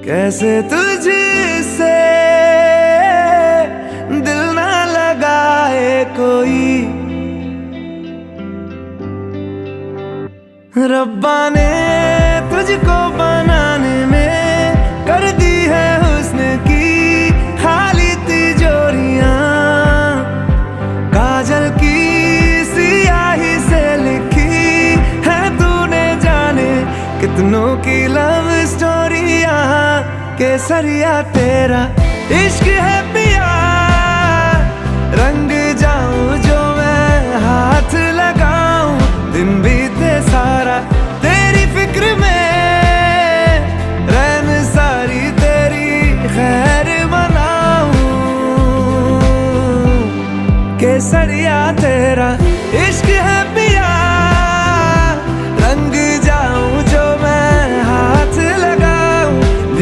कैसे तुझसे दिल ना लगाए कोई। रब्बा ने तुझको बनाने में कर दी है हुस्न की खाली तिजोरियां। काजल की सियाही से लिखी है तूने जाने कितनों की लव स्टोरियां। केसरिया तेरा इश्क है पिया, रंग जाऊं जो मैं हाथ लगाऊं। दिन बीते सारा तेरी फिक्र में, रैन सारी तेरी खैर मनाऊं। केसरिया